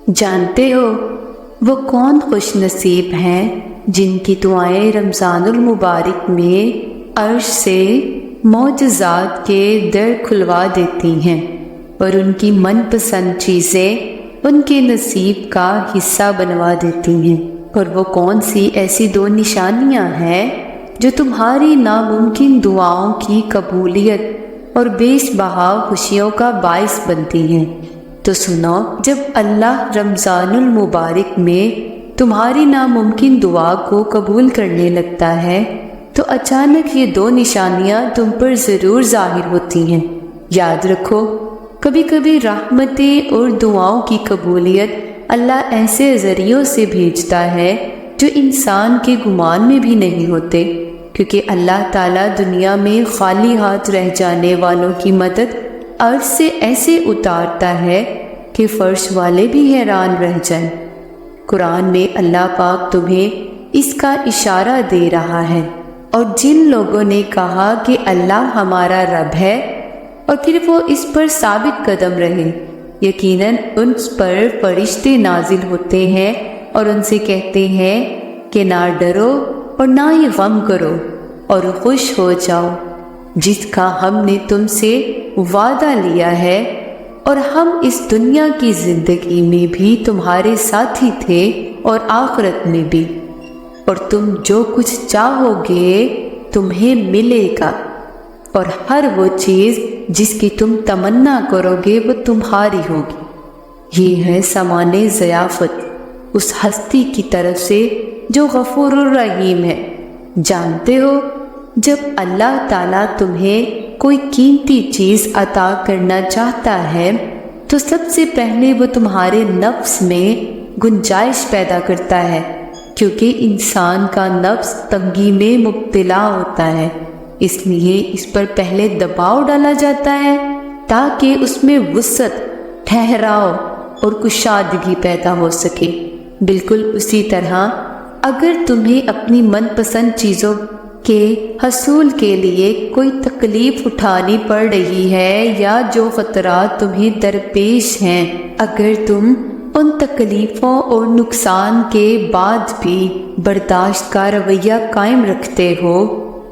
جانتے ہو وہ کون خوش نصیب ہیں جن کی دعائیں رمضان المبارک میں عرش سے معجزات کے در کھلوا دیتی ہیں اور ان کی من پسند چیزیں ان کے نصیب کا حصہ بنوا دیتی ہیں۔ اور وہ کون سی ایسی دو نشانیاں ہیں جو تمہاری ناممکن دعاؤں کی قبولیت اور بیش بہا خوشیوں کا باعث بنتی ہیں۔ تو سنو، جب اللہ رمضان المبارک میں تمہاری ناممکن دعا کو قبول کرنے لگتا ہے تو اچانک یہ دو نشانیاں تم پر ضرور ظاہر ہوتی ہیں۔ یاد رکھو، کبھی کبھی رحمتیں اور دعاؤں کی قبولیت اللہ ایسے ذریعوں سے بھیجتا ہے جو انسان کے گمان میں بھی نہیں ہوتے، کیونکہ اللہ تعالیٰ دنیا میں خالی ہاتھ رہ جانے والوں کی مدد عرش سے ایسے اتارتا ہے کہ فرش والے بھی حیران رہ جائیں۔ قرآن میں اللہ پاک تمہیں اس کا اشارہ دے رہا ہے، اور جن لوگوں نے کہا کہ اللہ ہمارا رب ہے اور پھر وہ اس پر ثابت قدم رہے، یقیناً ان پر فرشتے نازل ہوتے ہیں اور ان سے کہتے ہیں کہ نہ ڈرو اور نہ ہی غم کرو اور خوش ہو جاؤ، جس کا ہم نے تم سے وعدہ لیا ہے، اور ہم اس دنیا کی زندگی میں بھی تمہارے ساتھی تھے اور آخرت میں بھی، اور تم جو کچھ چاہو گے تمہیں ملے گا، اور ہر وہ چیز جس کی تم تمنا کرو گے وہ تمہاری ہوگی۔ یہ ہے سامان ضیافت اس ہستی کی طرف سے جو غفور الرحیم ہے۔ جانتے ہو، جب اللہ تعالیٰ تمہیں کوئی قیمتی چیز عطا کرنا چاہتا ہے تو سب سے پہلے وہ تمہارے نفس میں گنجائش پیدا کرتا ہے، کیونکہ انسان کا نفس تنگی میں مبتلا ہوتا ہے، اس لیے اس پر پہلے دباؤ ڈالا جاتا ہے تاکہ اس میں وسعت، ٹھہراؤ اور کشادگی پیدا ہو سکے۔ بالکل اسی طرح اگر تمہیں اپنی من پسند چیزوں کے حصول کے لیے کوئی تکلیف اٹھانی پڑ رہی ہے یا جو خطرات تمہیں درپیش ہیں، اگر تم ان تکلیفوں اور نقصان کے بعد بھی برداشت کا رویہ قائم رکھتے ہو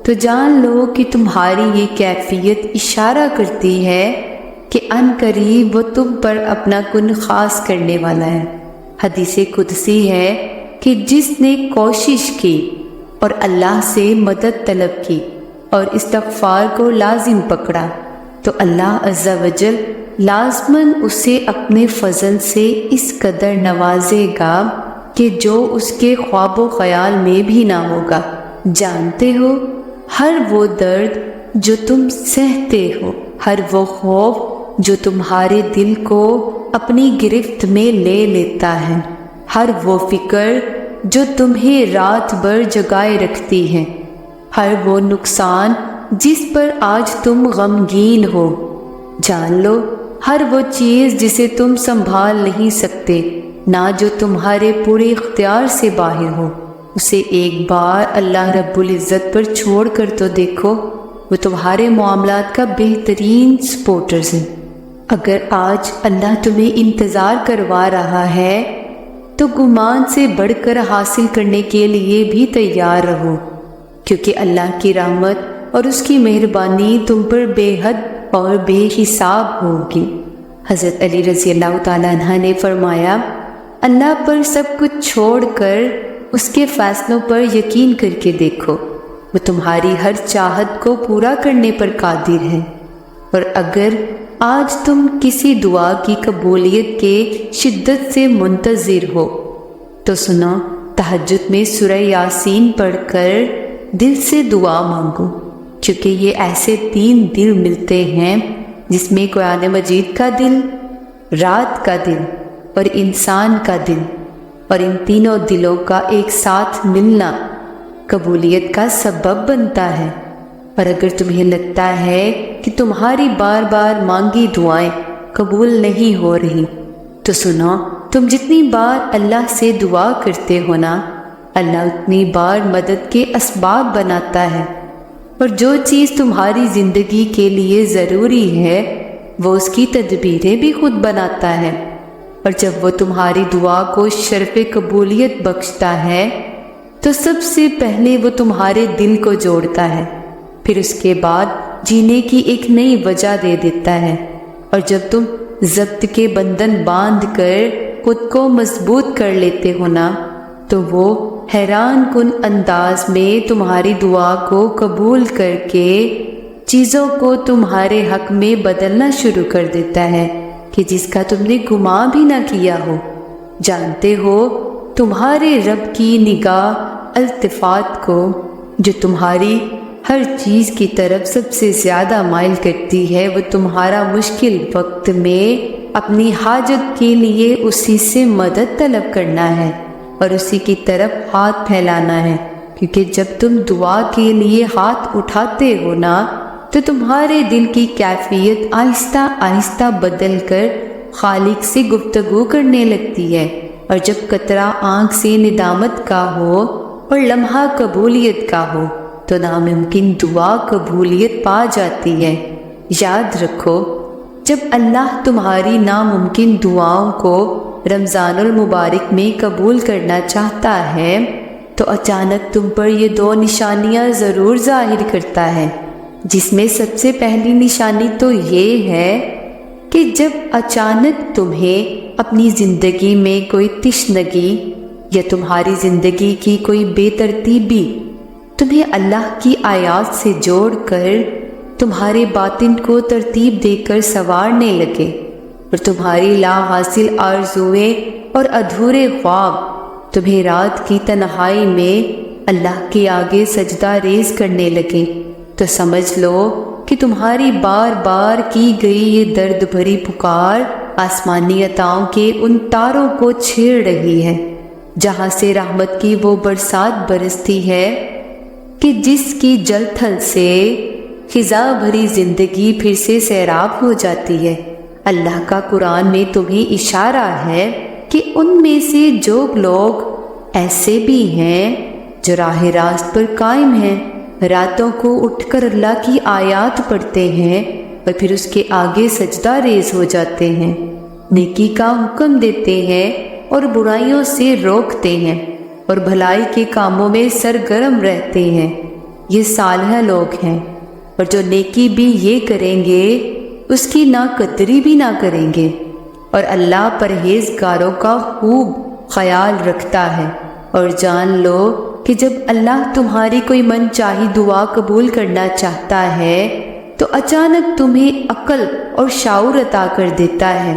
تو جان لو کہ تمہاری یہ کیفیت اشارہ کرتی ہے کہ ان قریب وہ تم پر اپنا کن خاص کرنے والا ہے۔ حدیث قدسی ہے کہ جس نے کوشش کی اور اللہ سے مدد طلب کی اور استغفار کو لازم پکڑا تو اللہ عز و جل لازماً اسے اپنے فضل سے اس قدر نوازے گا کہ جو اس کے خواب و خیال میں بھی نہ ہوگا۔ جانتے ہو، ہر وہ درد جو تم سہتے ہو، ہر وہ خوف جو تمہارے دل کو اپنی گرفت میں لے لیتا ہے، ہر وہ فکر جو تمہیں رات بھر جگائے رکھتی ہے، ہر وہ نقصان جس پر آج تم غمگین ہو، جان لو ہر وہ چیز جسے تم سنبھال نہیں سکتے، نہ جو تمہارے پورے اختیار سے باہر ہو، اسے ایک بار اللہ رب العزت پر چھوڑ کر تو دیکھو، وہ تمہارے معاملات کا بہترین سپورٹرز ہے۔ اگر آج اللہ تمہیں انتظار کروا رہا ہے تو گمان سے بڑھ کر حاصل کرنے کے لیے بھی تیار رہو، کیونکہ اللہ کی رحمت اور اس کی مہربانی تم پر بے حد اور بے حساب ہوگی۔ حضرت علی رضی اللہ تعالیٰ عنہ نے فرمایا، اللہ پر سب کچھ چھوڑ کر اس کے فیصلوں پر یقین کر کے دیکھو، وہ تمہاری ہر چاہت کو پورا کرنے پر قادر ہے۔ اور اگر آج تم کسی دعا کی قبولیت کے شدت سے منتظر ہو تو سنو، تہجد میں سورہ یاسین پڑھ کر دل سے دعا مانگو، کیونکہ یہ ایسے 3 دل ملتے ہیں جس میں قرآن مجید کا دل، رات کا دل اور انسان کا دل، اور ان تینوں دلوں کا ایک ساتھ ملنا قبولیت کا سبب بنتا ہے۔ اور اگر تمہیں لگتا ہے کہ تمہاری بار بار مانگی دعائیں قبول نہیں ہو رہی تو سنو، تم جتنی بار اللہ سے دعا کرتے ہو نا، اللہ اتنی بار مدد کے اسباب بناتا ہے، اور جو چیز تمہاری زندگی کے لیے ضروری ہے وہ اس کی تدبیریں بھی خود بناتا ہے۔ اور جب وہ تمہاری دعا کو شرف قبولیت بخشتا ہے تو سب سے پہلے وہ تمہارے دل کو جوڑتا ہے، پھر اس کے بعد جینے کی ایک نئی وجہ دے دیتا ہے، اور جب تم ضبط کے بندھن باندھ کر خود کو مضبوط کر لیتے ہو نا، تو وہ حیران کن انداز میں تمہاری دعا کو قبول کر کے چیزوں کو تمہارے حق میں بدلنا شروع کر دیتا ہے کہ جس کا تم نے گمان بھی نہ کیا ہو۔ جانتے ہو تمہارے رب کی نگاہ التفات کو، جو تمہاری ہر چیز کی طرف سب سے زیادہ مائل کرتی ہے، وہ تمہارا مشکل وقت میں اپنی حاجت کے لیے اسی سے مدد طلب کرنا ہے اور اسی کی طرف ہاتھ پھیلانا ہے، کیونکہ جب تم دعا کے لیے ہاتھ اٹھاتے ہو نا تو تمہارے دل کی کیفیت آہستہ آہستہ بدل کر خالق سے گفتگو کرنے لگتی ہے، اور جب قطرہ آنکھ سے ندامت کا ہو اور لمحہ قبولیت کا ہو تو ناممکن دعا قبولیت پا جاتی ہے۔ یاد رکھو، جب اللہ تمہاری ناممکن دعاؤں کو رمضان المبارک میں قبول کرنا چاہتا ہے تو اچانک تم پر یہ دو نشانیاں ضرور ظاہر کرتا ہے، جس میں سب سے پہلی نشانی تو یہ ہے کہ جب اچانک تمہیں اپنی زندگی میں کوئی تشنگی یا تمہاری زندگی کی کوئی بے ترتیبی تمہیں اللہ کی آیات سے جوڑ کر تمہارے باطن کو ترتیب دے کر سنوارنے لگے، اور تمہاری لا حاصل آرزویں اور ادھورے خواب تمہیں رات کی تنہائی میں اللہ کے آگے سجدہ ریز کرنے لگے، تو سمجھ لو کہ تمہاری بار بار کی گئی یہ درد بھری پکار آسمانی عطاؤں کے ان تاروں کو چھیڑ رہی ہے، جہاں سے رحمت کی وہ برسات برستی ہے کہ جس کی جل تھل سے خزاں بھری زندگی پھر سے سیراب ہو جاتی ہے۔ اللہ کا قرآن میں تمہیں اشارہ ہے کہ ان میں سے جو لوگ ایسے بھی ہیں جو راہ راست پر قائم ہیں، راتوں کو اٹھ کر اللہ کی آیات پڑھتے ہیں اور پھر اس کے آگے سجدہ ریز ہو جاتے ہیں، نیکی کا حکم دیتے ہیں اور برائیوں سے روکتے ہیں اور بھلائی کے کاموں میں سرگرم رہتے ہیں، یہ صالح لوگ ہیں، اور جو نیکی بھی یہ کریں گے اس کی ناقدری بھی نہ کریں گے، اور اللہ پرہیزگاروں کا خوب خیال رکھتا ہے۔ اور جان لو کہ جب اللہ تمہاری کوئی من چاہی دعا قبول کرنا چاہتا ہے تو اچانک تمہیں عقل اور شعور عطا کر دیتا ہے،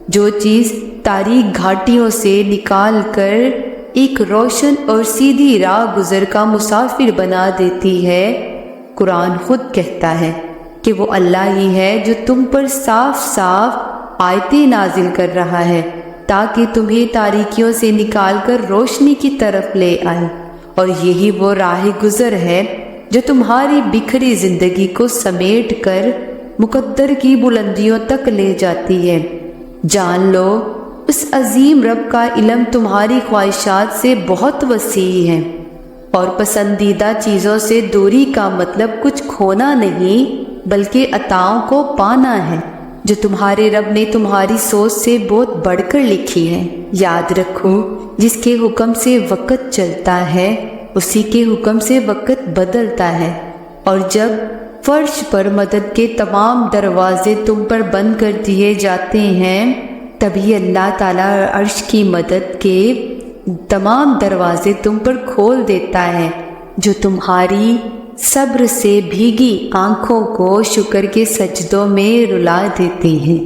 جو چیز تاریک گھاٹیوں سے نکال کر ایک روشن اور سیدھی راہ گزر کا مسافر بنا دیتی ہے۔ قرآن خود کہتا ہے کہ وہ اللہ ہی ہے جو تم پر صاف صاف آیتیں نازل کر رہا ہے تاکہ تمہیں تاریکیوں سے نکال کر روشنی کی طرف لے آئے، اور یہی وہ راہ گزر ہے جو تمہاری بکھری زندگی کو سمیٹ کر مقدر کی بلندیوں تک لے جاتی ہے۔ جان لو اس عظیم رب کا علم تمہاری خواہشات سے بہت وسیع ہے، اور پسندیدہ چیزوں سے دوری کا مطلب کچھ کھونا نہیں بلکہ عطاؤں کو پانا ہے جو تمہارے رب نے تمہاری سوچ سے بہت بڑھ کر لکھی ہے۔ یاد رکھو، جس کے حکم سے وقت چلتا ہے اسی کے حکم سے وقت بدلتا ہے، اور جب فرش پر مدد کے تمام دروازے تم پر بند کر دیے جاتے ہیں تبھی اللہ تعالیٰ عرش کی مدد کے تمام دروازے تم پر کھول دیتا ہے، جو تمہاری صبر سے بھیگی آنکھوں کو شکر کے سجدوں میں رلا دیتے ہیں۔